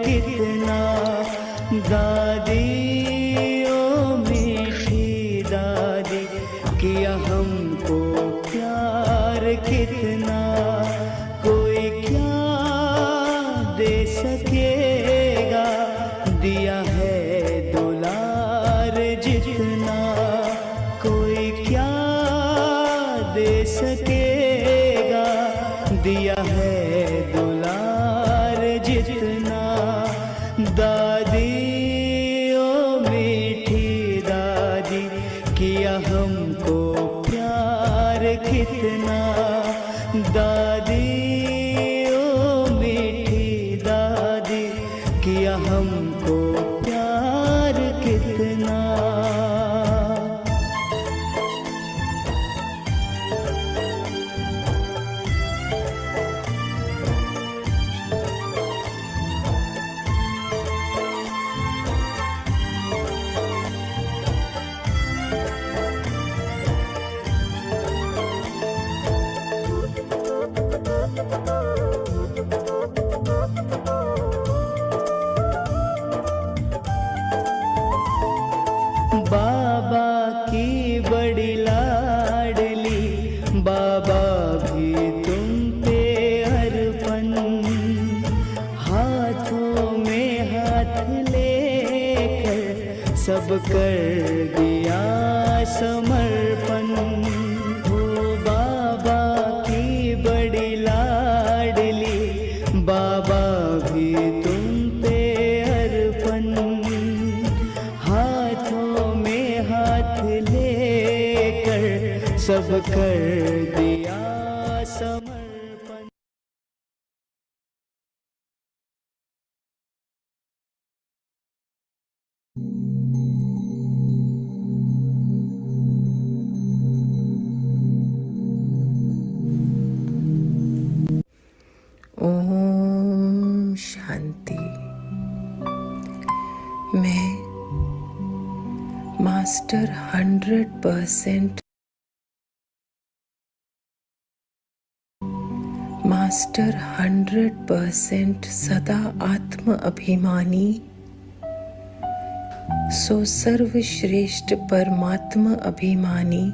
कितना। दादी ओ मीठी दादी, किया हमको प्यार कितना। कोई क्या दे सकेगा, दिया है दुलार जितना। कोई क्या दे सकेगा, दिया है दुलार जितना। दादी ओ मीठी दादी, किया हमको प्यार कितना। दादी ओ मीठी दादी, किया हमको प्यार कितना। बाबा की बड़ी लाडली, बाबा भी तुम पे अर्पण। हाथों में हाथ लेकर सब कर दिया समर्पण। हो बाबा की बड़ी लाडली, बाबा भी तुम पे अर्पण। हाथों में हाथ लेकर सब कर दिया समर्पण। ओम शांति। मैं मास्टर 100% सदा आत्म अभिमानी, सो सर्वश्रेष्ठ परमात्मा अभिमानी,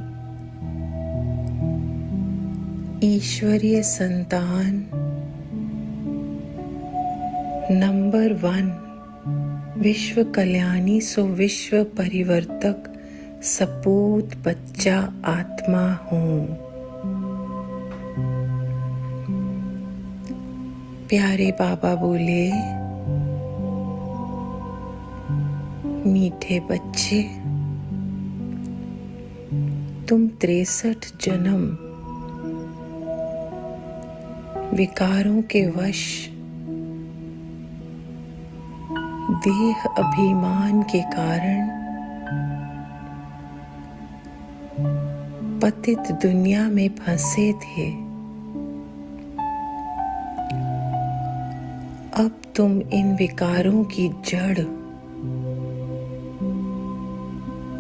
ईश्वरीय संतान नंबर 1, विश्व कल्याणी, सो विश्व परिवर्तक सपूत बच्चा आत्मा हूँ। प्यारे बाबा बोले, मीठे बच्चे, तुम 63 जन्म विकारों के वश, देह अभिमान के कारण पतित दुनिया में फंसे थे। अब तुम इन विकारों की जड़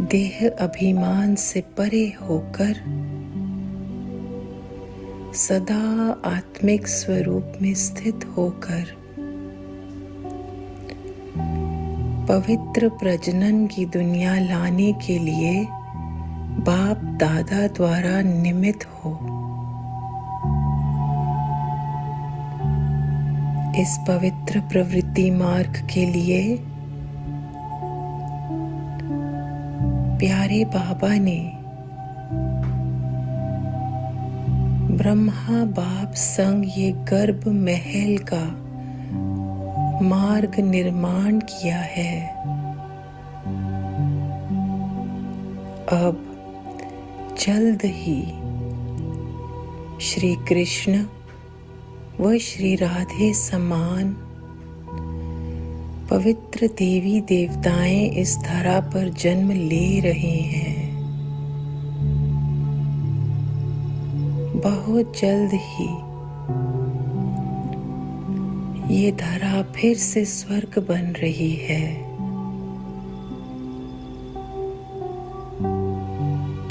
देह अभिमान से परे होकर सदा आत्मिक स्वरूप में स्थित होकर पवित्र प्रजनन की दुनिया लाने के लिए बाप दादा द्वारा निमित्त हो। इस पवित्र प्रवृत्ति मार्ग के लिए प्यारे बाबा ने ब्रह्मा बाप संग ये गर्भ महल का मार्ग निर्माण किया है। अब जल्द ही श्री कृष्ण व श्री राधे समान पवित्र देवी देवताएं इस धरा पर जन्म ले रहे हैं। बहुत जल्द ही ये धरा फिर से स्वर्ग बन रही है।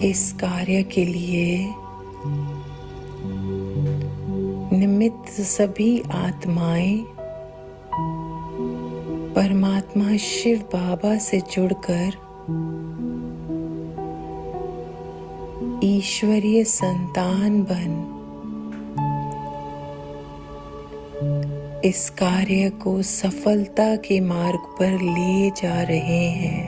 इस कार्य के लिए निमित्त सभी आत्माएं परमात्मा शिव बाबा से जुड़कर ईश्वरीय संतान बन इस कार्य को सफलता के मार्ग पर ले जा रहे हैं।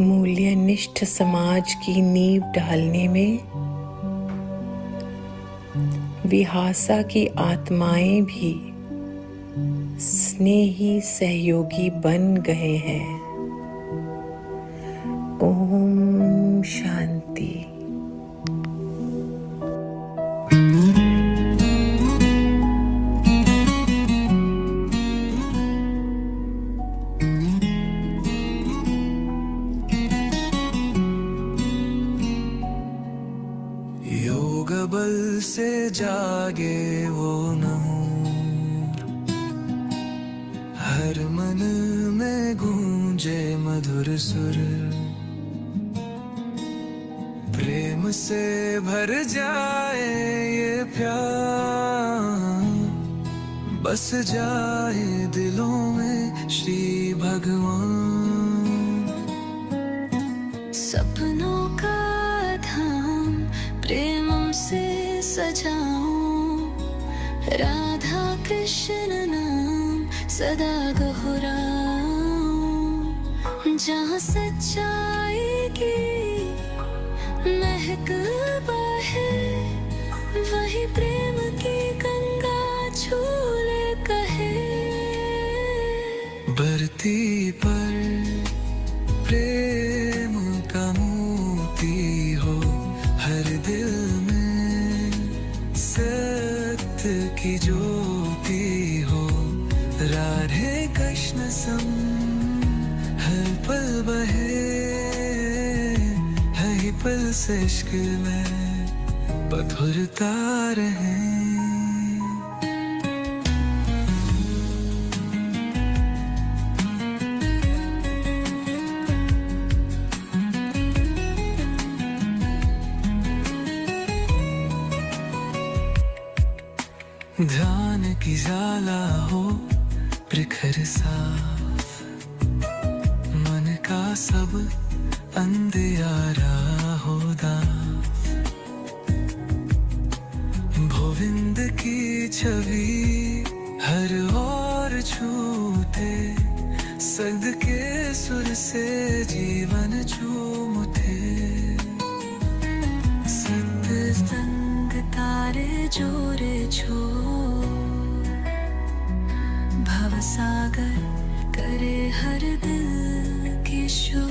मूल्यनिष्ठ समाज की नींव डालने में विहासा की आत्माएं भी स्नेही सहयोगी बन गए हैं। ओम शांति। योग बल से जागे वो नूर, हर मन में गूंजे मधुर सुर, प्रेम से भर जाए ये प्यार, बस जाए दिलों में श्री भगवान। सपनों का धाम प्रेम से सजाऊं, राधा कृष्ण नाम सदा दोहराऊं, जहाँ सच्चाई की महक बहे, वही प्रेम की गंगा झूले कहे। बरती पर प्रेम का मोती हो, हर दिल में सत्य की ज्योति हो, राधे कृष्ण सम हर पल बहे, हर पल से इश्क में बधुरता रहे। ध्यान की ज्वाला हो प्रखर साफ, मन का सब अंधियारा हो दाफ, गोविंद की छवि हर ओर छूटे, सद के सुर से जीवन झूम उठे। सत्य संग तारे जोरे छो, भव सागर करे हर दिल की शो,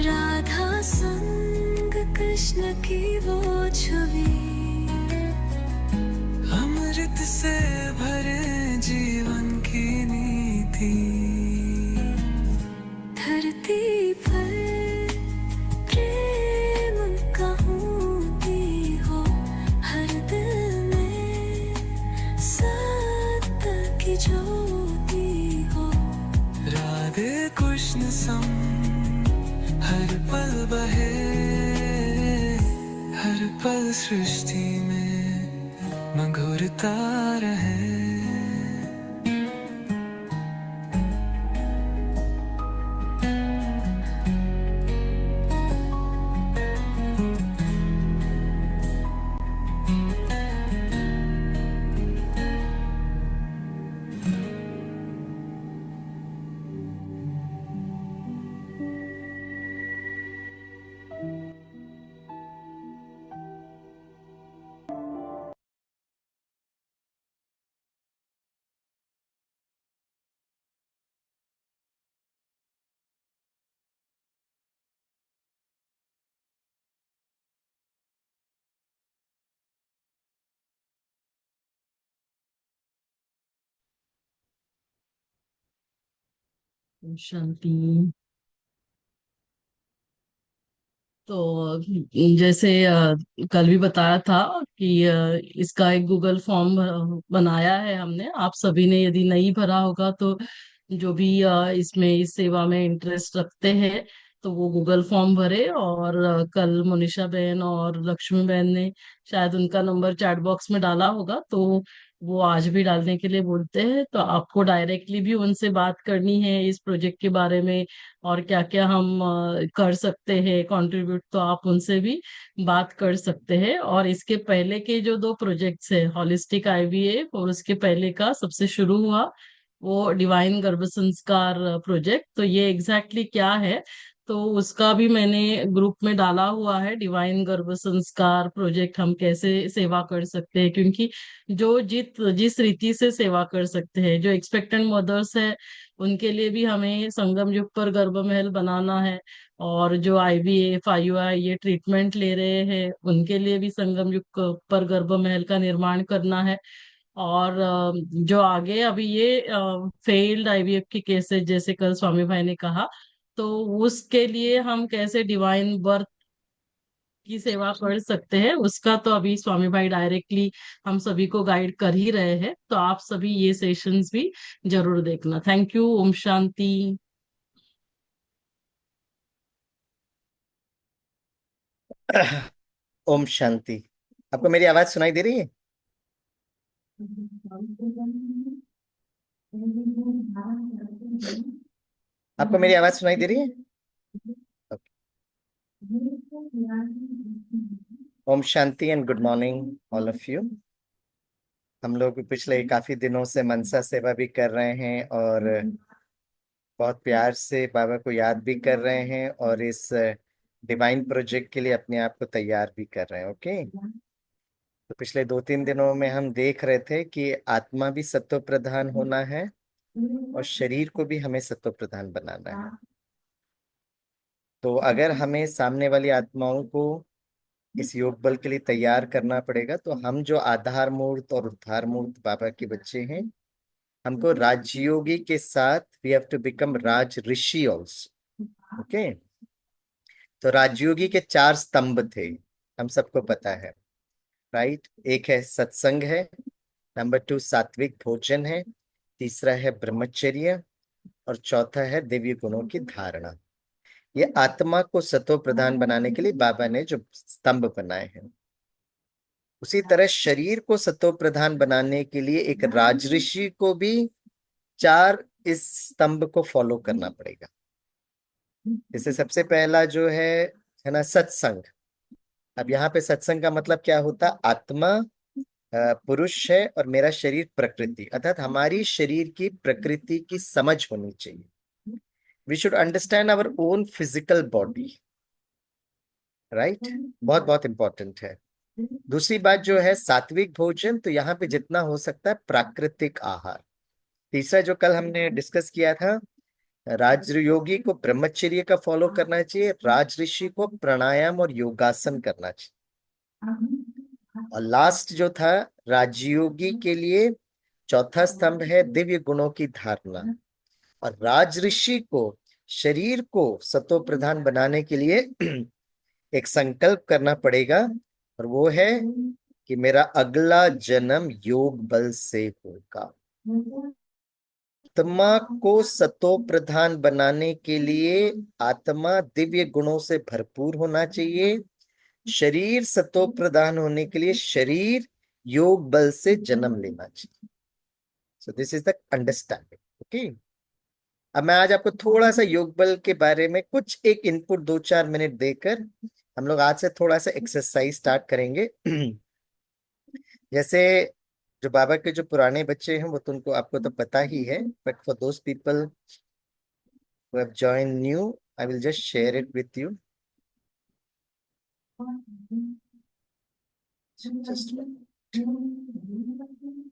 राधा संग कृष्ण की वो छवि, अमृत से भरे जीवन की नीति। धरती पर प्रेम कहूँगी हो, हर दिल में सत्य की ज्योति हो, राधे कृष्ण सम हर पल बहे, हर पल सृष्टि में मधुरता रहे। शांति। तो जैसे कल भी बताया था कि इसका एक गूगल फॉर्म बनाया है हमने। आप सभी ने यदि नहीं भरा होगा तो जो भी इसमें इस सेवा में इंटरेस्ट रखते हैं तो वो गूगल फॉर्म भरे, और कल मोनिशा बहन और लक्ष्मी बहन ने शायद उनका नंबर चैट बॉक्स में डाला होगा, तो वो आज भी डालने के लिए बोलते हैं। तो आपको डायरेक्टली भी उनसे बात करनी है इस प्रोजेक्ट के बारे में, और क्या क्या हम कर सकते हैं कंट्रीब्यूट, तो आप उनसे भी बात कर सकते हैं। और इसके पहले के जो दो प्रोजेक्ट्स है, हॉलिस्टिक आईवीएफ और उसके पहले का सबसे शुरू हुआ वो डिवाइन गर्भ संस्कार प्रोजेक्ट, तो ये एग्जैक्टली क्या है, तो उसका भी मैंने ग्रुप में डाला हुआ है। डिवाइन गर्भ संस्कार प्रोजेक्ट हम कैसे सेवा कर सकते हैं, क्योंकि जो जिस रीति से सेवा कर सकते हैं, जो एक्सपेक्टेंट मदर्स है उनके लिए भी हमें संगम युग पर गर्भ महल बनाना है, और जो आईवीएफ आईयूआई ये ट्रीटमेंट ले रहे हैं उनके लिए भी संगम युग पर गर्भ महल का निर्माण करना है। और जो आगे अभी ये फेल्ड आईवीएफ के केसेस, जैसे कल स्वामी भाई ने कहा, तो उसके लिए हम कैसे डिवाइन बर्थ की सेवा कर सकते हैं, उसका तो अभी स्वामी भाई डायरेक्टली हम सभी को गाइड कर ही रहे हैं। तो आप सभी ये सेशंस भी जरूर देखना। Thank you. ओम शांति। ओम शांति। आपको मेरी आवाज सुनाई दे रही है? आपको मेरी आवाज सुनाई दे रही है? Okay. Om Shanti and good morning all of you. हम लोग पिछले काफी दिनों से मनसा सेवा भी कर रहे हैं और बहुत प्यार से बाबा को याद भी कर रहे हैं, और इस डिवाइन प्रोजेक्ट के लिए अपने आप को तैयार भी कर रहे हैं। ओके, तो पिछले 2-3 दिनों में हम देख रहे थे कि आत्मा भी सत्व प्रधान होना है और शरीर को भी हमें सत्व प्रधान बनाना है। तो अगर हमें सामने वाली आत्माओं को इस योग बल के लिए तैयार करना पड़ेगा, तो हम जो आधार मूर्त और उद्धार मूर्त बाबा के बच्चे हैं, हमको राजयोगी के साथ we have to become raj rishi also. Okay, तो राजयोगी के 4 स्तंभ थे, हम सबको पता है, राइट। एक है सत्संग है, नंबर 2 सात्विक भोजन है, तीसरा है ब्रह्मचर्य, और चौथा है दिव्य गुणों की धारणा। ये आत्मा को सत्व प्रधान बनाने के लिए बाबा ने जो स्तंभ बनाए हैं, उसी तरह शरीर को सत्व प्रधान बनाने के लिए एक राजऋषि को भी 4 इस स्तंभ को फॉलो करना पड़ेगा। जैसे सबसे पहला जो है ना, सत्संग। अब यहाँ पे सत्संग का मतलब क्या होता? आत्मा पुरुष है और मेरा शरीर प्रकृति, अर्थात हमारी शरीर की प्रकृति की समझ होनी चाहिए। We should understand our own physical body, right. बहुत बहुत इंपॉर्टेंट है। दूसरी बात जो है सात्विक भोजन, तो यहाँ पे जितना हो सकता है प्राकृतिक आहार। तीसरा जो कल हमने डिस्कस किया था, राजयोगी को ब्रह्मचर्य का फॉलो करना चाहिए, राजऋषि को प्राणायाम और योगासन करना चाहिए, और लास्ट जो था राजयोगी के लिए चौथा स्तंभ है दिव्य गुणों की धारणा, और राजऋषि को शरीर को सत्व प्रधान बनाने के लिए एक संकल्प करना पड़ेगा, और वो है कि मेरा अगला जन्म योग बल से होगा। आत्मा को सतो प्रधान बनाने के लिए आत्मा दिव्य गुणों से भरपूर होना चाहिए, शरीर सतो प्रधान होने के लिए शरीर योग बल से जन्म लेना चाहिए। So this is the understanding. Okay, अब मैं आज आपको थोड़ा सा योग बल के बारे में कुछ एक इनपुट 2-4 मिनट देकर हम लोग आज से थोड़ा सा एक्सरसाइज स्टार्ट करेंगे। जैसे जो बाबा के जो पुराने बच्चे हैं वो तो उनको आपको तो पता ही है, but for those people who have joined new, I will just share it with you.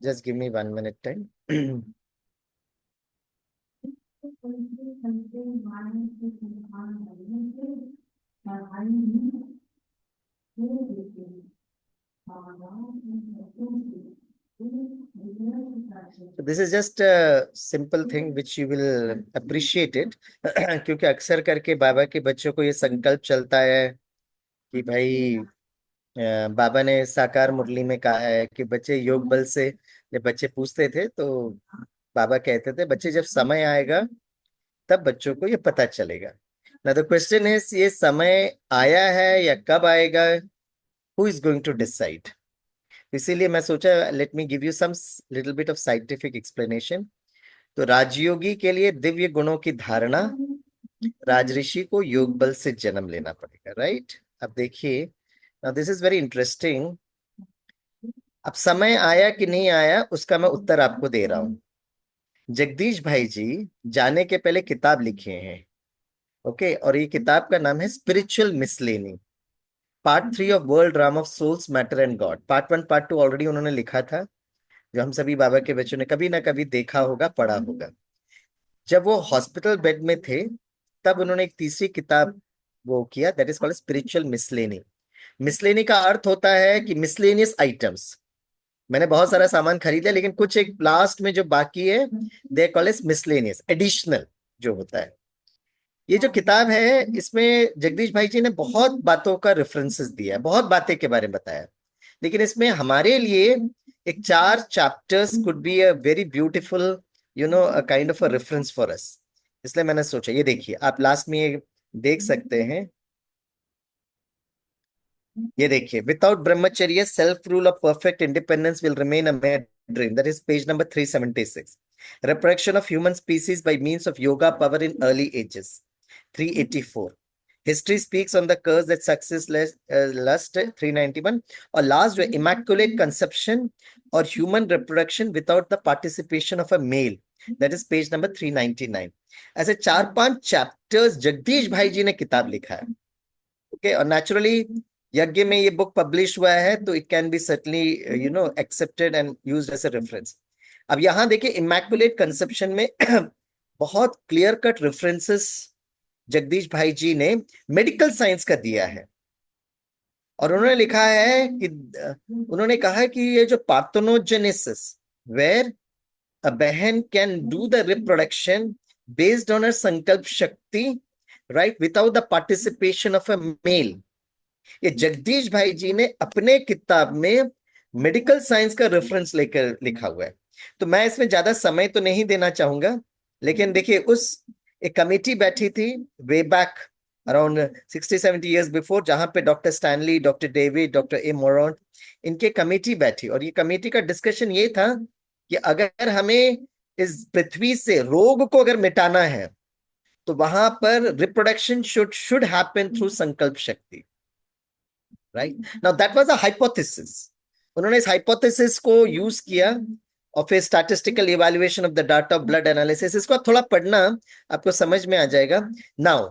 Just give me 1 minute time. So this is just a simple thing which you will appreciate it. क्योंकि अक्सर करके बाबा के बच्चों को ये संकल्प चलता है कि भाई बाबा ने साकार मुरली में कहा है कि बच्चे योग बल से, जब बच्चे पूछते थे तो बाबा कहते थे बच्चे जब समय आएगा तब बच्चों को ये पता चलेगा। ना द क्वेश्चन इज, ये समय आया है या कब आएगा, who is going to decide. इसीलिए मैं सोचा let me give you some little bit of scientific explanation. तो राजयोगी के लिए दिव्य गुणों की धारणा, राजऋषि को योग बल से जन्म लेना पड़ेगा, राइट। अब देखिए, now this is very interesting. अब समय आया कि नहीं आया उसका मैं उत्तर आपको दे रहा हूं। जगदीश भाई जी जाने के पहले किताब लिखे हैं, ओके, और ये किताब का नाम है spiritual miscellany, part 3 of world drama of souls, matter and God. Part 1 part 2 already उन्होंने लिखा था, जो हम सभी बाबा के बच्चों ने कभी ना कभी देखा होगा, पढ़ा होगा। जब वो हॉस्पिटल बेड में थे तब उन्होंने एक तीसरी किताब वो किया, दैट इज कॉल्ड स्पिरिचुअल मिसलेनी। मिसलेनी का अर्थ होता है कि मिसलेनियस आइटम्स, मैंने बहुत सारा सामान खरीद लिया लेकिन कुछ एक लास्ट में जो बाकी है, they call is miscellaneous, additional जो होता है। ये जो किताब है इसमें जगदीश भाई जी ने बहुत बातों का रेफरेंसेस दिया है, बहुत बातें के बारे में बताया, लेकिन इसमें हमारे लिए एक 4 chapters could be a very beautiful a kind of a reference for us. इसलिए मैंने सोचा, ये देखिए आप लास्ट में ये देख सकते हैं, ये देखिए, विदाउट ब्रह्मचर्य self rule of perfect independence will remain a mere dream, that is page number 376। reproduction of human species by means of yoga power in early ages, 384। history speaks on the curse that success lust, 391। और last जो immaculate conception और human reproduction without the participation of a male, that is page number 399। ऐसे 4-5 chapters Jagdish भाई जी ने किताब लिखा है, okay. और नेचुरली यज्ञ में ये बुक पब्लिश हुआ है तो it can be certainly accepted and used as a reference. अब यहां देखिए, इमैकुलेट कंसेप्शन में बहुत क्लियर कट रेफरेंसेस जगदीश भाई जी ने मेडिकल साइंस का दिया है। और उन्होंने लिखा है कि उन्होंने कहा कि ये जो parthenogenesis, where a bahan can do the reproduction based on her sankalp shakti, right, without the participation of a male, ये जगदीश भाई जी ने अपने किताब में मेडिकल साइंस का रेफरेंस लेकर लिखा हुआ है। तो मैं इसमें ज्यादा समय तो नहीं देना चाहूंगा, लेकिन देखिए एक कमेटी बैठी थी way back around 60-70 years before, जहां पे doctor Stanley, doctor David, doctor A moron, इनके कमेटी बैठी, और ये कमेटी का डिस्कशन ये था कि अगर हमें इस पृथ्वी से रोग को अगर मिटाना है तो वहां पर reproduction should happen through sankalp shakti, right. Now that was a hypothesis. उन्होंने इस हाइपोथेसिस को यूज किया और फिर statistical evaluation of the data, blood analysis, इसको आप थोड़ा पढ़ना, आपको समझ में आ जाएगा। Now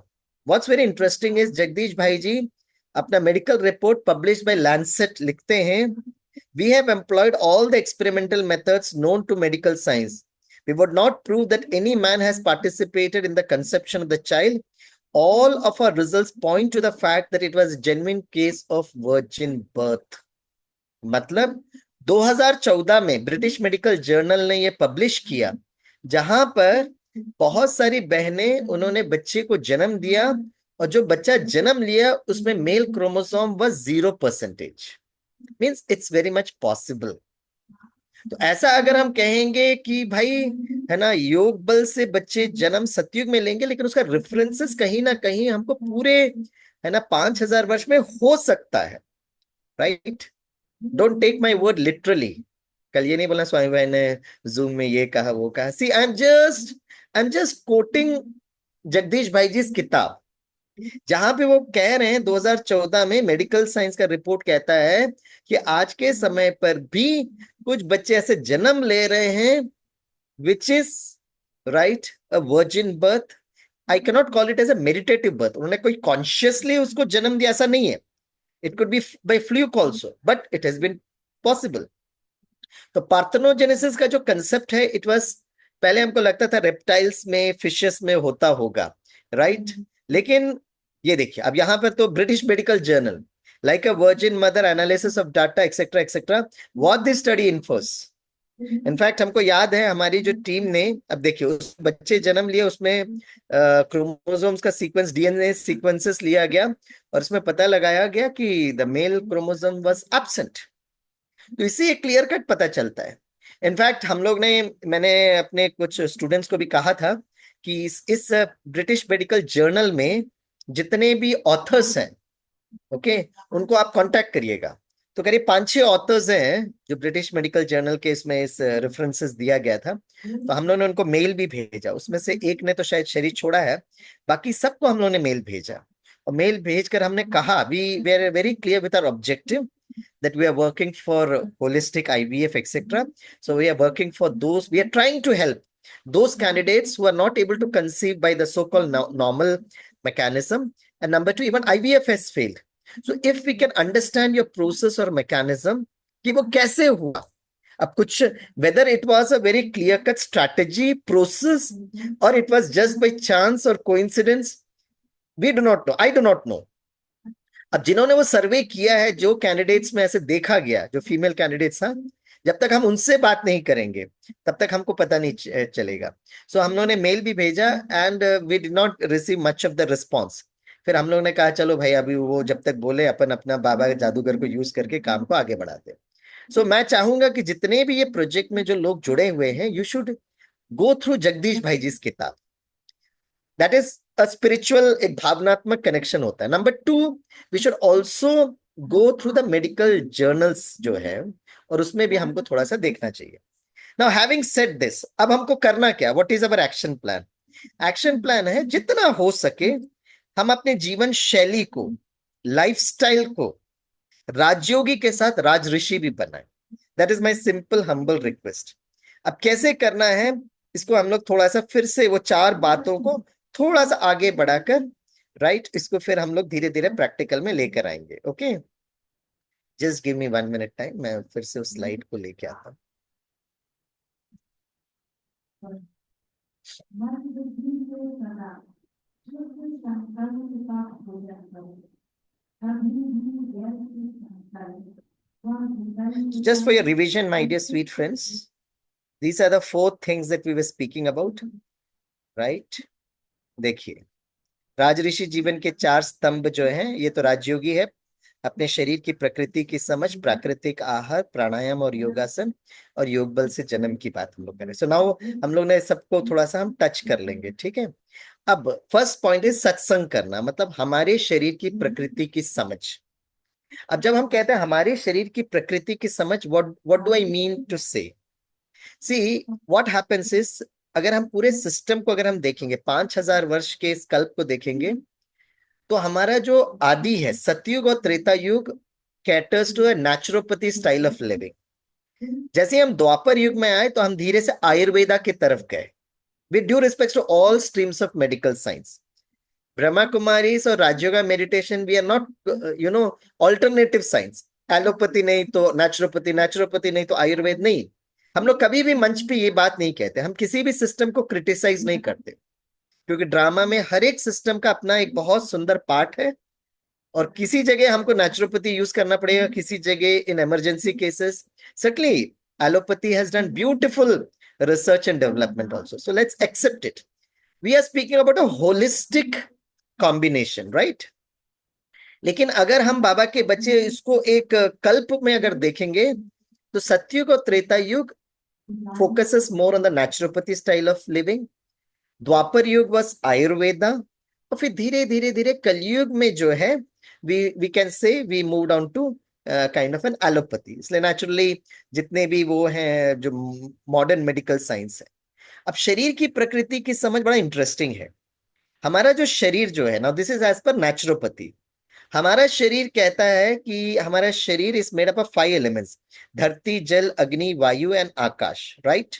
what's very interesting is, Jagdish भाई जी अपना medical report publish by Lancet लिखते हैं, we have employed all the experimental methods known to medical science, we would not prove that any man has participated in the conception of the child, all of our results point to the fact that it was a genuine case of virgin birth। मतलब 2014 में British medical journal ने ये publish किया, जहां पर बहुत सारी बहनें, उन्होंने बच्चे को जन्म दिया और जो बच्चा जन्म लिया उसमें male chromosome was 0%, means it's very much possible. तो ऐसा अगर हम कहेंगे कि भाई है ना, योग बल से बच्चे जन्म सतयुग में लेंगे, लेकिन उसका रेफरेंसेस कहीं ना कहीं हमको पूरे है ना 5000 वर्ष में हो सकता है, right. Don't take my word literally. कल ये नहीं बोलना स्वामी भाई ने जूम में ये कहा वो कहा। See I am just quoting Jagdish भाई जी किताब, जहां पे वो कह रहे हैं 2014 में मेडिकल साइंस का रिपोर्ट कहता है कि आज के समय पर भी कुछ बच्चे ऐसे जन्म ले रहे हैं which is right a virgin birth. I cannot call it as a meditative birth, उन्होंने कोई कॉन्शियसली उसको जन्म दिया ऐसा नहीं है, it could be by fluke also, but it has been possible. तो पार्थेनोजेनेसिस का जो कंसेप्ट है, इट वाज, पहले हमको लगता था रेप्टाइल्स में, फिशेस में होता होगा, राइट। लेकिन ये देखिए, अब यहां पर तो British medical journal, like a virgin mother, analysis of data, etc etc, what this study infers। In fact हमको याद है हमारी जो टीम ने, अब देखिए उस बच्चे जन्म लिए, उसमें क्रोमोसोम्स का सीक्वेंस, डीएनए सीक्वेंसेस लिया गया और उसमें पता लगाया गया कि the male chromosome was absent. तो इससे एक क्लियर कट पता चलता है। इनफैक्ट हम लोग ने, मैंने अपने कुछ स्टूडेंट्स को भी कहा था कि इस ब्रिटिश मेडिकल जर्नल में जितने भी ऑथर्स हैं, ओके, उनको आप कांटेक्ट करिएगा। तो करीब 5-6 ऑथर्स हैं जो ब्रिटिश मेडिकल जर्नल के इसमें इस रेफरेंसेस दिया गया था, तो हम लोगों ने उनको मेल भी भेजा। उसमें से एक ने तो शायद शरीर छोड़ा है, बाकी सबको हम लोगों ने मेल भेजा। और मेल भेजकर हमने कहा, we were very clear with our objective that we are working for holistic IVF, etc. So we are working for those, we are trying to help those candidates who are not able to conceive by the so-called normal mechanism. And number two, even IVF has failed. So if we can understand your process or mechanism, कि वो कैसे हुआ, अब कुछ, whether it was a very clear cut strategy, process, or it was just by chance or coincidence, we do not know, I do not know. अब जिन्होंने वो सर्वे किया है, जो कैंडिडेट्स में ऐसे देखा गया, जो फीमेल कैंडिडेट्स था, जब तक हम उनसे बात नहीं करेंगे तब तक हमको पता नहीं चलेगा। सो हम लोगों ने मेल भी भेजा and we did not receive much of the response. फिर हम लोगों ने कहा चलो भाई, अभी वो जब तक बोले अपन अपना बाबा जादूगर को यूज करके काम को आगे बढ़ाते। सो मैं चाहूंगा कि जितने भी ये प्रोजेक्ट में जो लोग जुड़े हुए हैं, you should go through Jagdish भाई जी की किताब। दैट इज अ स्पिरिचुअल, एक भावनात्मक कनेक्शन होता है। Number two, we should also go through the medical journals जो है, और उसमें भी हमको थोड़ा सा देखना चाहिए। नाउ हैविंग सेड दिस, अब हमको करना क्या, what is our action plan? Action plan है जितना हो सके हम अपने जीवन शैली को, लाइफस्टाइल को राजयोगी के साथ राज ऋषि भी बनाए। That is my simple humble request. अब कैसे करना है इसको हम लोग थोड़ा सा फिर से वो 4 बातों को थोड़ा सा आगे बढ़ाकर, राइट, इसको फिर हम लोग धीरे धीरे प्रैक्टिकल में लेकर आएंगे। Okay, just give me 1 minute time, मैं फिर से उस स्लाइड को लेके आता हूँ। Just for your revision, my dear sweet friends, these are the 4 things that we were speaking about, right? देखिए, राजऋषि जीवन के 4 स्तंभ जो हैं, ये तो राजयोगी है, अपने शरीर की प्रकृति की समझ, प्राकृतिक आहार, प्राणायाम और योगासन, और योग बल से जन्म की बात हम लोग करें। सो नाउ हम लोग ने सबको थोड़ा सा हम टच कर लेंगे, ठीक है। अब फर्स्ट पॉइंट है सत्संग करना, मतलब हमारे शरीर की प्रकृति की समझ। अब जब हम कहते हैं हमारे शरीर की प्रकृति की समझ, what do I mean to say? See what happens is, अगर हम पूरे सिस्टम को अगर हम देखेंगे, 5000 वर्ष के इस कल्प को देखेंगे, तो हमारा जो आदि है, सतयुग और Treta Yug, caters to a naturopathy style of living. जैसे हम द्वापर युग में आए तो हम धीरे से आयुर्वेदा की तरफ गए, with due respect to all streams of medical science. Brahma Kumaris और Rajyoga meditation, we are not alternative science. Allopathy नहीं तो नेचुरोपैथी, नेचुरोपैथी नहीं तो आयुर्वेद नहीं। हम लोग कभी भी मंच पे ये बात नहीं कहते, हम किसी भी सिस्टम को क्रिटिसाइज नहीं करते, क्योंकि ड्रामा में हर एक सिस्टम का अपना एक बहुत सुंदर पार्ट है। और किसी जगह हमको नेचुरोपैथी यूज करना पड़ेगा, किसी जगह in emergency cases. certainly allopathy has done beautiful research and development also, so let's accept it. We are speaking about a holistic combination, right? लेकिन अगर हम बाबा के बच्चे इसको एक कल्प में अगर देखेंगे, तो सतयुग और त्रेता युग focuses more on the naturopathy style of living. द्वापर युग was आयुर्वेदा, और फिर धीरे धीरे धीरे कलयुग में जो है we can say we moved on to kind of an allopathy. इसलिए नेचुरली जितने भी वो हैं जो मॉडर्न मेडिकल साइंस है। अब शरीर की प्रकृति की समझ बड़ा इंटरेस्टिंग है। हमारा जो शरीर जो है ना, this is as per naturopathy. हमारा शरीर कहता है कि हमारा शरीर is made up of 5 elements, धरती, जल, अग्नि, वायु एंड आकाश, राइट?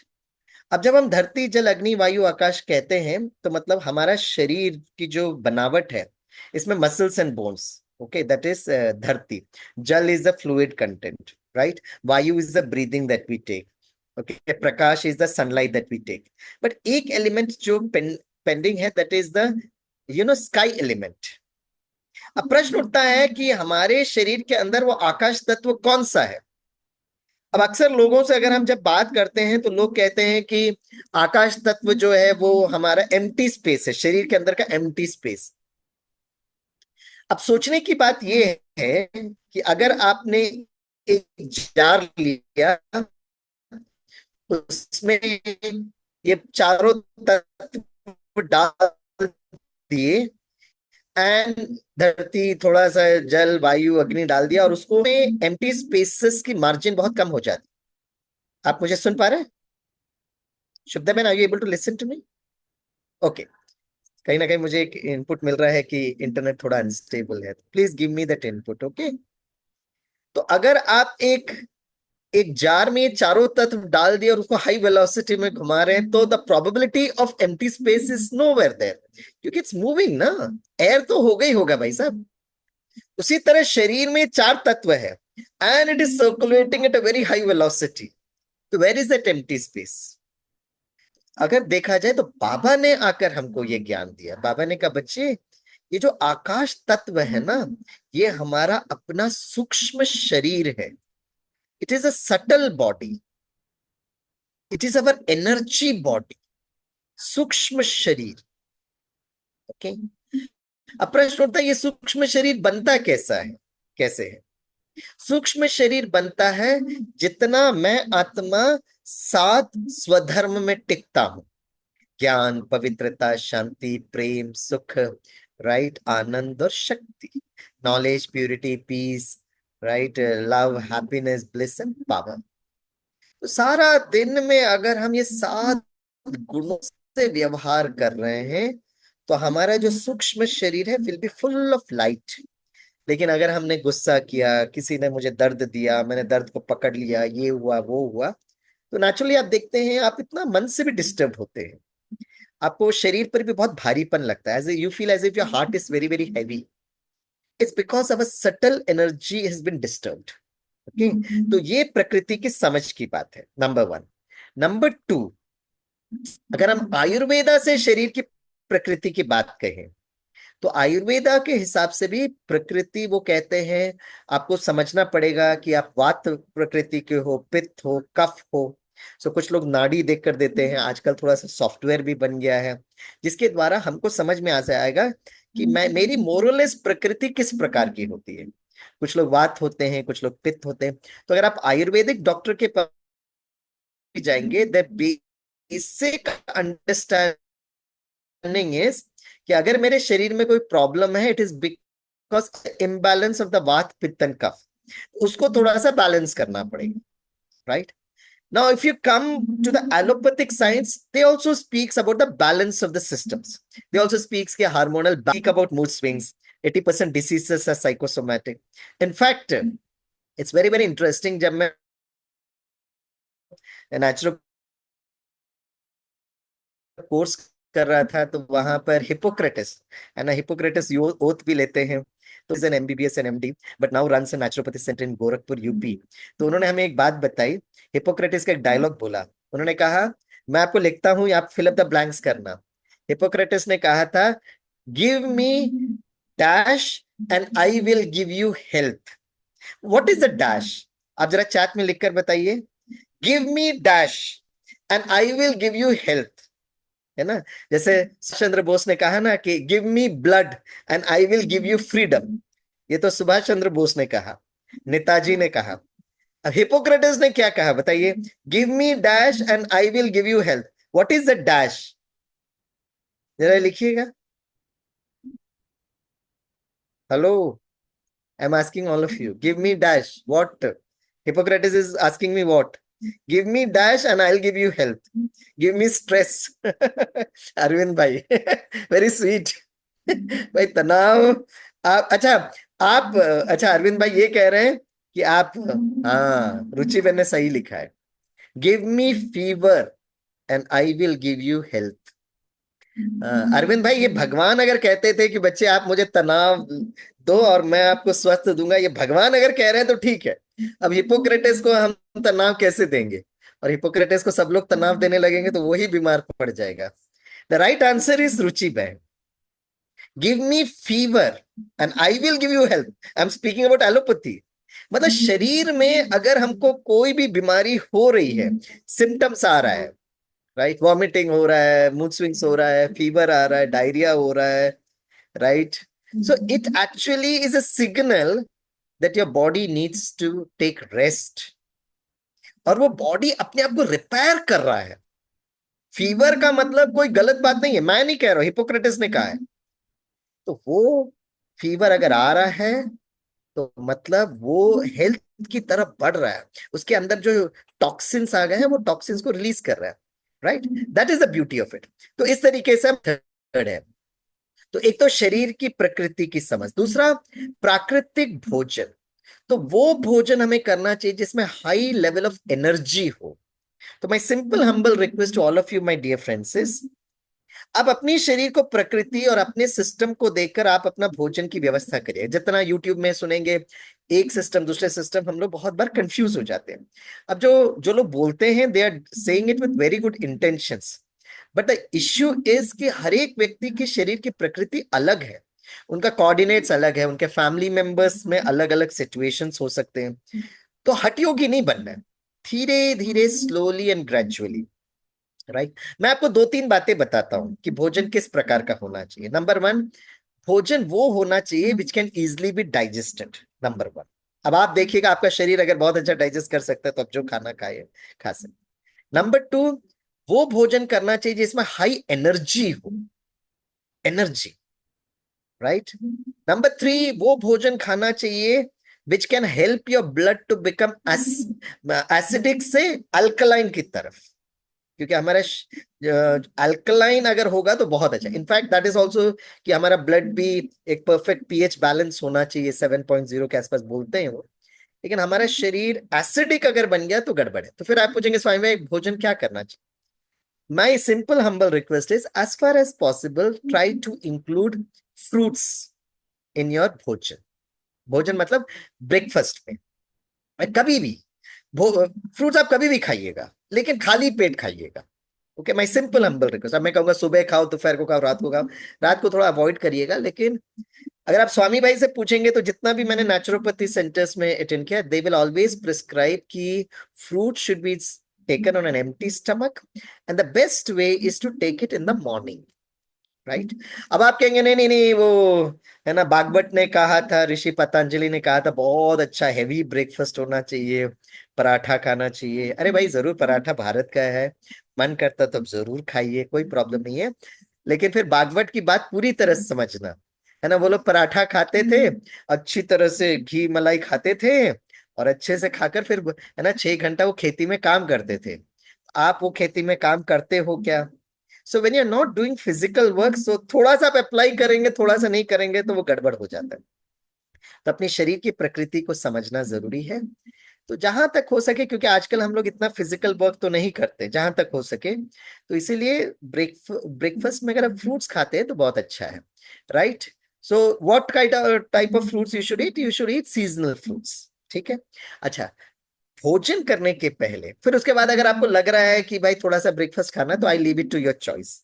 अब जब हम धरती, जल, अग्नि, वायु, आकाश कहते हैं, तो मतलब हमारा शरीर की जो बनावट है, इसमें muscles and bones, okay, that is dharti. Jal is the fluid content, right? Vayu is the breathing that we take, okay, prakash is the sunlight that we take. But एक एलिमेंट जो पेंडिंग है, that is the sky element. अब प्रश्न उठता है कि हमारे शरीर के अंदर वो आकाश तत्व कौन सा है? अब अक्सर लोगों से अगर हम जब बात करते हैं, तो लोग कहते हैं कि आकाश तत्व जो है वो हमारा एम्प्टी स्पेस है, शरीर के अंदर का एम्प्टी स्पेस। अब सोचने की बात ये है कि अगर आपने एक जार लिया, उसमें ये चारों तत्व डाल दिए, एंड धरती, थोड़ा सा जल, वायु, अग्नि डाल दिया और उसको में एम्प्टी स्पेसेस की मार्जिन बहुत कम हो जाती। आप मुझे सुन पा रहे हैं? Shubhada man, are you able to listen to me? Okay, कहीं ना कहीं मुझे एक इनपुट मिल रहा है कि इंटरनेट थोड़ा अनस्टेबल है, please give me that input. Okay, तो अगर आप एक एक जार में चारों तत्व डाल दिए और उसको हाई वेलोसिटी में घुमा रहे हैं, तो the probability of empty space is nowhere there, क्योंकि इट्स मूविंग ना, एयर तो होगा ही होगा भाई साहब। उसी तरह शरीर में चार तत्व है and it is circulating at a very high velocity, तो where is that empty space? अगर देखा जाए तो बाबा ने आकर हमको ये ज्ञान दिया। बाबा ने कहा, बच्चे ये जो आकाश तत्व है ना, ये हमारा अपना सूक्ष्म शरीर है। It is a subtle body, it is our energy body, सूक्ष्म शरीर। ओके, अब प्रश्न उठता है, ये सूक्ष्म शरीर बनता कैसा है, कैसे है? सूक्ष्म शरीर बनता है जितना मैं आत्मा सात स्वधर्म में टिकता हूं, ज्ञान, पवित्रता, शांति, प्रेम, सुख, राइट, आनंद और शक्ति, knowledge, purity, peace, right, love, happiness, bliss and power. तो सारा दिन में अगर हम ये सात गुणों से व्यवहार कर रहे हैं, तो हमारा जो सूक्ष्म शरीर है will be full of light. लेकिन अगर हमने गुस्सा किया, किसी ने मुझे दर्द दिया, मैंने दर्द को पकड़ लिया, ये हुआ वो हुआ, तो नेचुरली आप देखते हैं आप इतना मन से भी डिस्टर्ब होते हैं, आपको शरीर पर भी बहुत भारीपन लगता है, you feel as if your heart is very very heavy. It's because our subtle energy has been disturbed. Okay, तो ये प्रकृति की समझ की बात है, नंबर वन। नंबर टू, अगर हम आयुर्वेदा से शरीर की प्रकृति की बात कहें, तो आयुर्वेदा के हिसाब से भी प्रकृति, वो कहते हैं आपको समझना पड़ेगा कि आप वात प्रकृति के हो, पित्त हो, कफ हो। सो कुछ लोग नाड़ी देख कर देते हैं, आजकल थोड़ा सा सॉफ्टवेयर भी बन गया है जिसके द्वारा हमको समझ में आ जाएगा कि मैं, मेरी मोरलेस प्रकृति किस प्रकार की होती है। कुछ लोग वात होते हैं, कुछ लोग पित्त होते हैं। तो अगर आप आयुर्वेदिक डॉक्टर के पास जाएंगे, द बेसिक अंडरस्टैंडिंग इज कि अगर मेरे शरीर में कोई प्रॉब्लम है, it is because imbalance of the वात, पित्त एंड कफ, उसको थोड़ा सा बैलेंस करना पड़ेगा, right? Now, if you come to the allopathic science, they also speaks about the balance of the systems. They also speaks कि hormonal, speak about mood swings. 80% diseases are psychosomatic. In fact, it's very very interesting. जब मैं natural course कर रहा था, तो वहां पर Hippocrates है ना, हिपोक्रेटिस ओथ भी लेते हैं, तो is an MBBS and MD, but now runs a naturopathy centre in Gorakhpur, UP. तो उन्होंने हमें एक बात बताई, हिपोक्रेटिस का एक डायलॉग बोला। उन्होंने कहा, मैं आपको लिखता हूं, आप फिल अप द ब्लैंक्स करना। हिपोक्रेटिस ने कहा था, give me dash and I will give you health. What is the dash? आप जरा चैट में लिखकर बताइए, give me dash and I will give you health, है ना? जैसे चंद्र बोस ने कहा ना कि give me blood and I will give you freedom, ये तो सुभाष चंद्र बोस ने कहा, नेताजी ने कहा। अब हिपोक्रेटिस ने क्या कहा बताइए? Give me dash and I will give you health. What is the dash? जरा लिखिएगा। Hello, I am asking all of you, give me dash, what? Hippocrates is asking me what? Give me dash and I'll give you health. Give me stress. Arvind bhai, very sweet. भाई तनाव, आप अच्छा, आप अच्छा अरविंद भाई ये कह रहे हैं कि आप, हाँ रुचि बहन ने सही लिखा है, give me fever and I will give you health. Arvind bhai, ये भगवान अगर कहते थे कि बच्चे आप मुझे तनाव दो और मैं आपको स्वस्थ दूंगा, ये भगवान अगर कह रहे हैं तो ठीक है। अब हिपोक्रेटिस को हम तनाव कैसे देंगे? और हिपोक्रेटिस को सब लोग तनाव देने लगेंगे तो वही बीमार पड़ जाएगा। द राइट आंसर इज रुचि बहन, give me fever and I will give you health. I am speaking about allopathy. मतलब शरीर में अगर हमको कोई भी बीमारी हो रही है, सिम्टम्स आ रहा है, राइट, वॉमिटिंग हो रहा है, मूड स्विंग्स हो रहा है, फीवर आ रहा है, डायरिया हो रहा है, right, so it actually is a signal that your body needs to take rest, और वो बॉडी अपने आप को रिपेयर कर रहा है। फीवर का मतलब कोई गलत बात नहीं है, मैं नहीं कह रहा हूं, हिपोक्रेटिस ने कहा है। तो वो फीवर अगर आ रहा है तो मतलब वो हेल्थ की तरफ बढ़ रहा है, उसके अंदर जो टॉक्सिन्स आ गए हैं वो टॉक्सिन्स को रिलीज कर रहा है, right. That is the beauty of it. तो इस तरीके से हम थर्ड है। तो एक तो शरीर की प्रकृति की समझ, दूसरा प्राकृतिक भोजन। तो वो भोजन हमें करना चाहिए जिसमें हाई लेवल ऑफ एनर्जी हो। तो my simple humble request to all of you my dear friends is, आप अपनी शरीर को प्रकृति और अपने सिस्टम को देखकर आप अपना भोजन की व्यवस्था करिए। जितना यूट्यूब में सुनेंगे एक सिस्टम दूसरे सिस्टम, हम लोग बहुत बार कंफ्यूज हो जाते हैं। अब जो जो लोग बोलते हैं they are saying it with very good intentions, but the issue is कि हर एक व्यक्ति की शरीर की प्रकृति अलग है, उनका कोऑर्डिनेट्स अलग है, उनके फैमिली मेंबर्स में अलग अलग सिचुएशंस हो सकते हैं। तो हठ योगी नहीं बनना है, धीरे धीरे स्लोली एंड ग्रेजुअली, राइट। मैं आपको दो तीन बातें बताता हूं कि भोजन किस प्रकार का होना चाहिए। नंबर वन, भोजन वो होना चाहिए which can easily be digested, number one. अब आप देखिएगा आपका शरीर अगर बहुत अच्छा डाइजेस्ट कर सकता है तो आप जो खाना खाए खा सकते। नंबर टू, वो भोजन करना चाहिए जिसमें हाई एनर्जी हो, एनर्जी, राइट। नंबर थ्री, वो भोजन खाना चाहिए which can help your blood to become acidic से अल्कलाइन की तरफ, क्योंकि हमारा अल्कलाइन अगर होगा तो बहुत अच्छा। इनफैक्ट दैट इज ऑल्सो कि हमारा ब्लड भी एक परफेक्ट पीएच बैलेंस होना चाहिए, 7.0 के आसपास बोलते हैं वो। लेकिन हमारा शरीर एसिडिक अगर बन गया तो गड़बड़ है। तो फिर आप पूछेंगे स्वामी भाई भोजन क्या करना चाहिए। My simple humble request is, as far as possible, try to include fruits in your भोजन। भोजन मतलब ब्रेकफास्ट में कभी भी फ्रूट्स आप कभी भी खाइएगा, लेकिन खाली पेट खाइएगा। Okay, my simple humble request. अब मैं कहूंगा सुबह खाओ, दोपहर को खाओ, रात को खाओ, रात को थोड़ा अवॉइड करिएगा। लेकिन अगर आप स्वामी भाई से पूछेंगे तो जितना भी मैंने नेचुरोपैथी सेंटर्स में अटेंड किया, दे विल ऑलवेज प्रिस्क्राइब कि fruit should be taken on an empty stomach and the best way is to take it in the morning, right? अब आप कहेंगे नहीं नहीं नहीं, वो है ना बागवट ने कहा था, ऋषि पतंजलि ने कहा था बहुत अच्छा हैवी ब्रेकफास्ट होना चाहिए, पराठा खाना चाहिए। अरे भाई जरूर, पराठा भारत का है, मन करता तो जरूर खाइए, कोई प्रॉब्लम नहीं है। लेकिन फिर बागवट की बात पूरी तरह से समझना, है ना। वो लोग पराठा खाते थे, अच्छी तरह से घी मलाई खाते थे और अच्छे से खाकर फिर है ना 6 घंटा वो खेती में काम करते थे। आप वो खेती में काम करते हो क्या? So when you are not doing physical work, so थोड़ा सा आप अप्लाई करेंगे, थोड़ा सा नहीं करेंगे तो वो गड़बड़ हो जाता है। तो अपने शरीर की प्रकृति को समझना जरूरी है। तो जहां तक हो सके, क्योंकि आजकल हम लोग इतना फिजिकल वर्क तो नहीं करते, जहां तक हो सके तो इसीलिए ब्रेकफास्ट में अगर आप फ्रूट्स खाते हैं तो बहुत अच्छा है, right. So what type of fruits you should eat? You should eat seasonal fruits, ठीक है। अच्छा, भोजन करने के पहले फिर उसके बाद अगर आपको लग रहा है कि भाई थोड़ा सा ब्रेकफास्ट खाना है तो I leave it to your choice,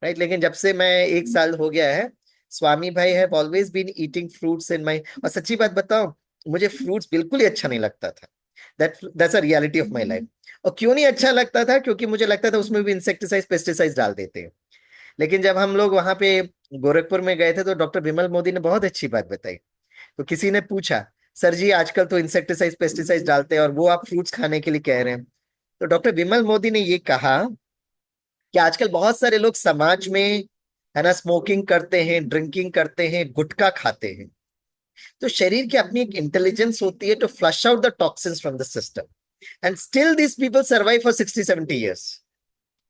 right. लेकिन जब से मैं 1 साल हो गया है, Swami bhai have always been eating fruits in my, और सच्ची बात बताऊं, मुझे फ्रूट्स बिल्कुल ही अच्छा नहीं लगता था। That's a reality of my life. और क्यों नहीं अच्छा लगता था? क्योंकि मुझे लगता था उसमें भी इंसेक्टिसाइड पेस्टिसाइड डाल देते हैं। लेकिन जब हम लोग वहां पे गोरखपुर में गए थे तो डॉक्टर विमल मोदी ने बहुत अच्छी बात बताई। तो किसी ने पूछा, सर जी आजकल तो इंसेक्टिसाइड पेस्टिसाइड डालते हैं और वो आप फ्रूट्स खाने के लिए कह रहे हैं। तो डॉक्टर विमल मोदी ने ये कहा कि आजकल बहुत सारे लोग समाज में, है ना, स्मोकिंग करते हैं, ड्रिंकिंग करते हैं, गुटखा खाते हैं। तो शरीर की अपनी एक इंटेलिजेंस होती है to flush out the toxins from the system, and still this people survive for 60-70 years,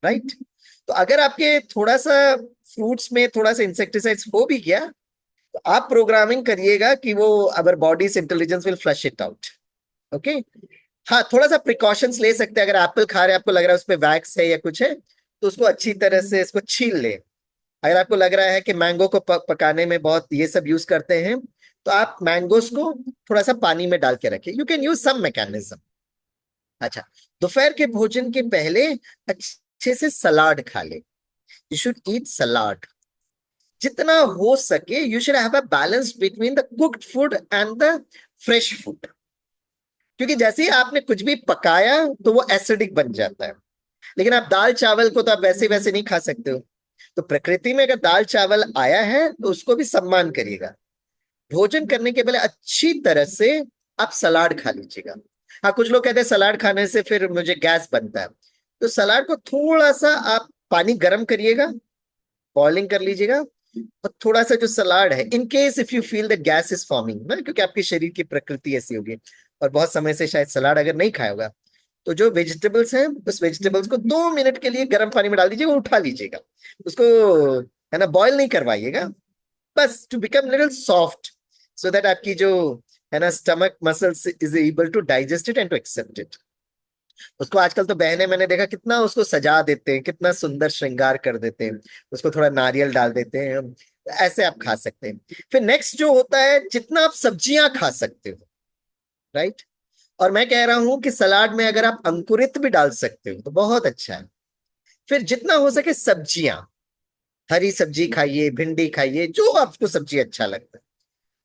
right. तो अगर आपके थोड़ा सा फ्रूट्स में थोड़ा सा इंसेक्टिसाइड्स हो भी गया तो आप प्रोग्रामिंग करिएगा कि वो अवर bodies intelligence will flush it out, okay. हाँ, थोड़ा सा प्रिकॉशंस ले सकते हैं। अगर एप्पल खा रहे हैं, आपको लग रहा है उसमें वैक्स है या कुछ है, तो उसको अच्छी तरह से इसको छील ले। अगर आपको लग रहा है कि मैंगो को पकाने में बहुत ये सब यूज करते हैं, तो आप मैंगोस को थोड़ा सा पानी में डाल के रखें। You can use some mechanism. अच्छा, दोपहर के भोजन के पहले अच्छे से सलाद खा ले। यू शुड ईट सलाद जितना हो सके। You should have a balance between the cooked food and the fresh food, क्योंकि जैसे ही आपने कुछ भी पकाया तो वो एसिडिक बन जाता है। लेकिन आप दाल चावल को तो आप वैसे वैसे नहीं खा सकते हो। तो प्रकृति में अगर दाल चावल आया है तो उसको भी सम्मान करिएगा। भोजन करने के पहले अच्छी तरह से आप सलाद खा लीजिएगा। हाँ, कुछ लोग कहते हैं सलाद खाने से फिर मुझे गैस बनता है। तो सलाद को थोड़ा सा आप पानी गर्म करिएगा, बॉइलिंग कर लीजिएगा, और थोड़ा सा जो सलाड है, in case if you feel that gas is forming ना, क्योंकि आपके शरीर की प्रकृति ऐसी होगी और बहुत समय से शायद सलाड अगर नहीं खाया होगा, तो जो वेजिटेबल्स हैं उस वेजिटेबल्स को 2 मिनट के लिए गर्म पानी में डाल दीजिएगा, उठा लीजिएगा उसको, है ना, बॉयल नहीं करवाइएगा, बस to become little soft, so that आपकी जो, है ना, stomach muscles is able to digest it and to accept it. उसको आजकल तो बहनें, मैंने देखा कितना उसको सजा देते हैं, कितना सुंदर श्रृंगार कर देते हैं, उसको थोड़ा नारियल डाल देते हैं, ऐसे आप खा सकते हैं। फिर नेक्स्ट जो होता है, जितना आप सब्जियां खा सकते हो, राइट। और मैं कह रहा हूं कि सलाद में अगर आप अंकुरित भी डाल सकते हो तो बहुत अच्छा है। फिर जितना हो सके सब्जियां, हरी सब्जी खाइए, भिंडी खाइए, जो आपको सब्जी अच्छा लगता है।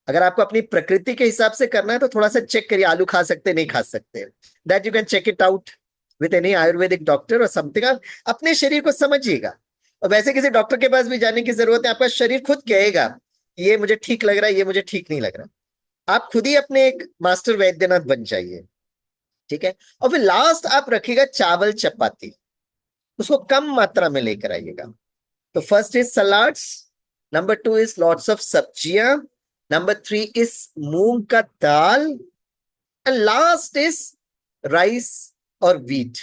अगर आपको अपनी प्रकृति के हिसाब से करना है तो थोड़ा सा चेक करिए, आलू खा सकते नहीं खा सकते, that you can check it out with any Ayurvedic doctor or something. आप अपने शरीर को समझिएगा, और वैसे किसी डॉक्टर के पास भी जाने की जरूरत है, आपका शरीर खुद कहेगा ये मुझे ठीक लग रहा है, ये मुझे ठीक नहीं लग रहा। आप खुद ही अपने एक मास्टर वैद्यनाथ बन जाइए, ठीक है। और फिर लास्ट आप रखिएगा चावल चपाती, उसको कम मात्रा में लेकर आइएगा। तो first is salads, number 2 is lots of सब्जियां, नंबर 3 इज मूंग का दाल, एंड लास्ट इज राइस और वीट।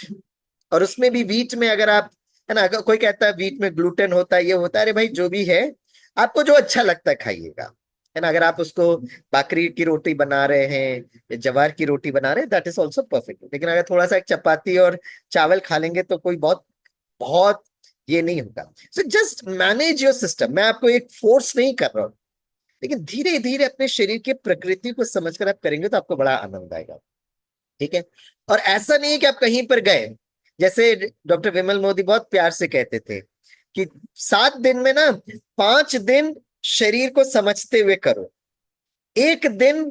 और उसमें भी वीट में अगर आप, है ना, अगर कोई कहता है वीट में ग्लूटेन होता है, ये होता है, अरे भाई जो भी है, आपको जो अच्छा लगता है खाइएगा, है ना। अगर आप उसको बाकरी की रोटी बना रहे हैं या जवार की रोटी बना रहे हैं, दैट इज ऑल्सो परफेक्ट। लेकिन अगर थोड़ा सा एक चपाती और चावल खा लेंगे तो कोई बहुत बहुत ये नहीं होगा। So just manage your system. मैं आपको एक फोर्स नहीं कर रहा हूँ, लेकिन धीरे धीरे अपने शरीर की प्रकृति को समझकर आप करेंगे तो आपको बड़ा आनंद आएगा, ठीक है। और ऐसा नहीं है कि आप कहीं पर गए, जैसे डॉक्टर विमल मोदी बहुत प्यार से कहते थे कि 7 दिन में ना 5 दिन शरीर को समझते हुए करो, एक दिन,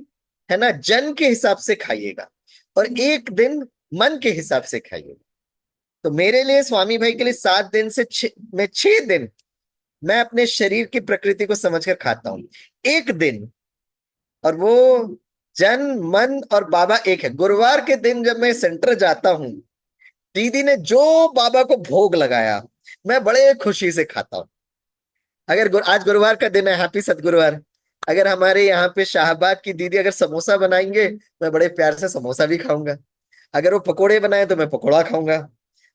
है ना, जन के हिसाब से खाइएगा, और एक दिन मन के हिसाब से खाइएगा। तो मेरे लिए, स्वामी भाई के लिए, 7 दिन से मैं 6 दिन मैं अपने शरीर की प्रकृति को समझकर खाता हूं, एक दिन, और वो जन मन और बाबा एक है। गुरुवार के दिन जब मैं सेंटर जाता हूँ, दीदी ने जो बाबा को भोग लगाया, मैं बड़े खुशी से खाता हूँ। अगर आज गुरुवार का दिन है, हैप्पी सतगुरुवार, अगर हमारे यहाँ पे शाहबाद की दीदी अगर समोसा बनाएंगे, मैं बड़े प्यार से समोसा भी खाऊंगा। अगर वो पकोड़े बनाए तो मैं पकोड़ा खाऊंगा।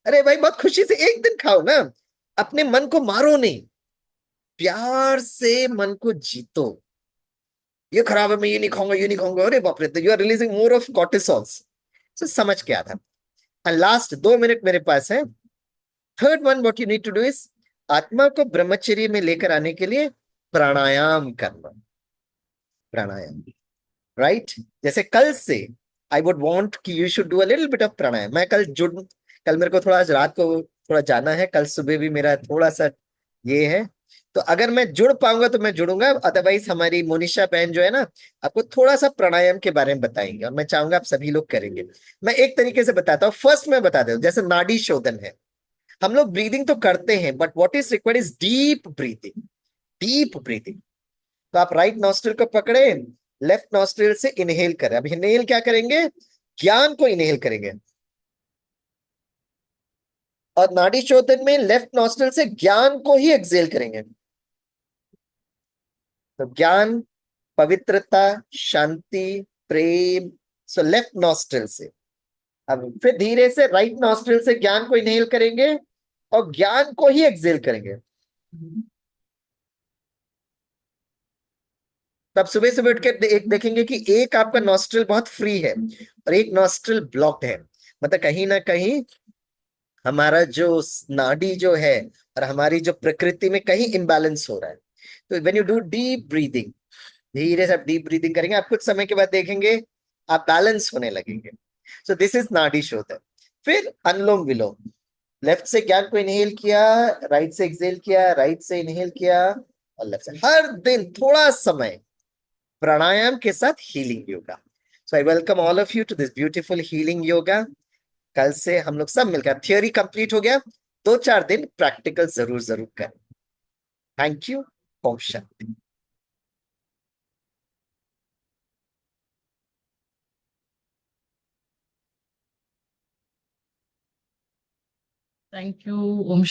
अरे भाई, बहुत खुशी से एक दिन खाओ ना, अपने मन को मारो नहीं, प्यार से मन को जीतो। ये खराब है, मैं ये नहीं खाऊंगा, ये नहीं खाऊंगा, अरे बाप रे, you are releasing more of cortisols. So समझ के आता। एंड लास्ट 2 मिनट मेरे पास है। Third one what you need to do is, आत्मा को ब्रह्मचर्य में लेकर आने के लिए प्राणायाम करना। प्राणायाम, राइट। जैसे कल से आई वुड वांट कि you should do a little bit of pranayam. मैं कल मेरे को थोड़ा, आज रात को थोड़ा जाना है, कल सुबह भी मेरा थोड़ा सा ये है, तो अगर मैं जुड़ पाऊंगा तो मैं जुड़ूंगा, अदरवाइज हमारी मोनिशा बहन जो है ना, आपको थोड़ा सा प्राणायाम के बारे में बताएंगे, और मैं चाहूंगा आप सभी लोग करेंगे। मैं एक तरीके से बताता हूँ। फर्स्ट मैं बता देता हूँ, जैसे नाड़ी शोधन है, हम लोग ब्रीदिंग तो करते हैं, but what is required is deep breathing. Deep breathing. तो आप राइट नॉस्ट्रिल को पकड़े, लेफ्ट नॉस्ट्रिल से इनहेल करें। अब इनहेल क्या करेंगे, ज्ञान को इनहेल करेंगे, और नाड़ी शोधन में लेफ्ट नॉस्ट्रिल से ज्ञान को ही एक्सेल करेंगे। तो ज्ञान, पवित्रता, शांति, प्रेम, सो लेफ्ट नॉस्ट्रिल से। अब फिर धीरे से राइट नॉस्ट्रिल से ज्ञान को इनहेल करेंगे और ज्ञान को ही एक्सेल करेंगे। तब सुबह सुबह उठ के देखेंगे कि एक आपका नॉस्ट्रिल बहुत फ्री है और एक नॉस्ट्रिल ब्लॉक्ड है, मतलब कहीं ना कहीं हमारा जो नाड़ी जो है और हमारी जो प्रकृति में कहीं इम्बैलेंस हो रहा है। तो when you do deep breathing, धीरे से आप डीप ब्रीदिंग करेंगे, आप कुछ समय के बाद देखेंगे आप बैलेंस होने लगेंगे। सो दिस इज नाड़ी शोधन। फिर अनुलोम विलोम, लेफ्ट से ज्ञान को इनहेल किया, राइट से एक्सेल किया, राइट से इनहेल किया, और लेफ्ट से। हर दिन थोड़ा समय प्राणायाम के साथ healing yoga. So I welcome all of you to this beautiful healing yoga. कल से हम लोग सब मिलकर, थियोरी कंप्लीट हो गया, 2-4 दिन प्रैक्टिकल जरूर जरूर करें। Thank you. Om Shanti. Thank you. Om